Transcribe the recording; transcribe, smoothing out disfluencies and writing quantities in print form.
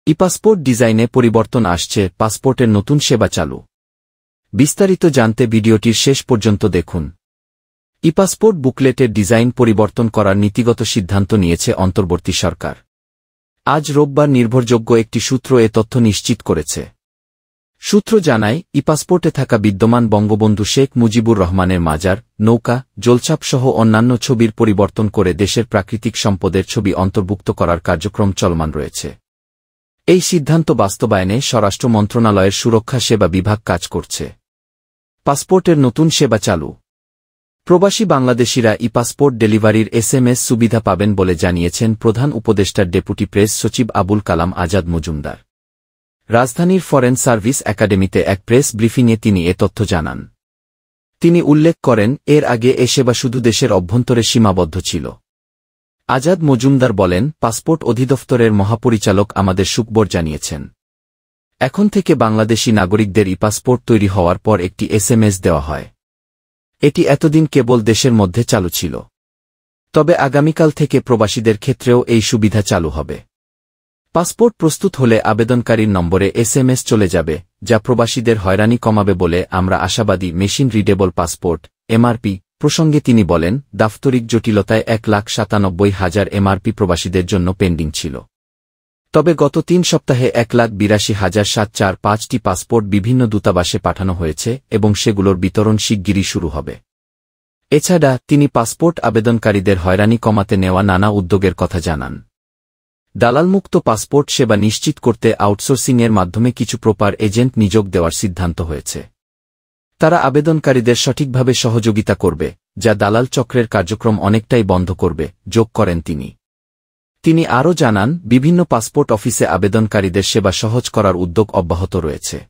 E-passport ডিজাইনে পরিবর্তন আসছে, পাসপোর্টের নতুন সেবা চালু। বিস্তারিত জানতে ভিডিওটির শেষ পর্যন্ত দেখুন। ই-পাসপোর্ট বুকলেটের ডিজাইন পরিবর্তন করার নীতিগত সিদ্ধান্ত নিয়েছে অন্তর্বর্তী সরকার। আজ রোববার নির্ভরযোগ্য একটি সূত্র এ তথ্য নিশ্চিত করেছে। সূত্র জানায়, ই-পাসপোর্টে থাকা বিদ্যমান বঙ্গবন্ধু শেখ মুজিবুর রহমানের মাজার, নৌকা, জলছাপসহ অন্যান্য ছবির পরিবর্তন করে দেশের প্রাকৃতিক সম্পদের ছবি অন্তর্ভুক্ত করার কার্যক্রম চলমান রয়েছে। এই সিদ্ধান্ত বাস্তবায়নে স্বরাষ্ট্র মন্ত্রণালয়ের সুরক্ষা সেবা বিভাগ কাজ করছে। পাসপোর্টের নতুন সেবা চালু। প্রবাসী বাংলাদেশিরা ই-পাসপোর্ট ডেলিভারির SMS সুবিধা পাবেন বলে জানিয়েছেন প্রধান উপদেষ্টার ডেপুটি প্রেস সচিব আবুল কালাম আজাদ মজুমদার। রাজধানীর ফরেন সার্ভিস একাডেমিতে এক প্রেস ব্রিফিংয়ে তিনি এ তথ্য জানান। তিনি উল্লেখ করেন, এর আগে এ সেবা শুধু দেশের অভ্যন্তরে সীমাবদ্ধ ছিল। আজাদ মজুমদার বলেন, পাসপোর্ট অধিদপ্তরের মহাপরিচালক আমাদের সুখবর জানিয়েছেন। এখন থেকে বাংলাদেশি নাগরিকদের ই-পাসপোর্ট তৈরি হওয়ার পর একটি SMS দেওয়া হয়। এটি এতদিন কেবল দেশের মধ্যে চালু ছিল। তবে আগামীকাল থেকে প্রবাসীদের ক্ষেত্রেও এই সুবিধা চালু হবে। পাসপোর্ট প্রস্তুত হলে আবেদনকারীর নম্বরে SMS চলে যাবে, যা প্রবাসীদের হয়রানি কমাবে বলে আমরা আশাবাদী। মেশিন রিডেবল পাসপোর্ট MRP প্রসঙ্গে তিনি বলেন, দাপ্তরিক জটিলতায় 1,97,000 MRP প্রবাসীদের জন্য পেন্ডিং ছিল। তবে গত 3 সপ্তাহে 1,82,745টি পাসপোর্ট বিভিন্ন দূতাবাসে পাঠানো হয়েছে এবং সেগুলোর বিতরণ শিগগিরই শুরু হবে। এছাড়া তিনি পাসপোর্ট আবেদনকারীদের হয়রানি কমাতে নেওয়া নানা উদ্যোগের কথা জানান। দালালমুক্ত পাসপোর্ট সেবা নিশ্চিত করতে আউটসোর্সিংয়ের মাধ্যমে কিছু প্রপার এজেন্ট নিয়োগ দেওয়ার সিদ্ধান্ত হয়েছে। তারা আবেদনকারীদের সঠিকভাবে সহযোগিতা করবে, যা দালাল চক্রের কার্যক্রম অনেকটাই বন্ধ করবে, যোগ করেন তিনি। তিনি আরও জানান, বিভিন্ন পাসপোর্ট অফিসে আবেদনকারীদের সেবা সহজ করার উদ্যোগ অব্যাহত রয়েছে।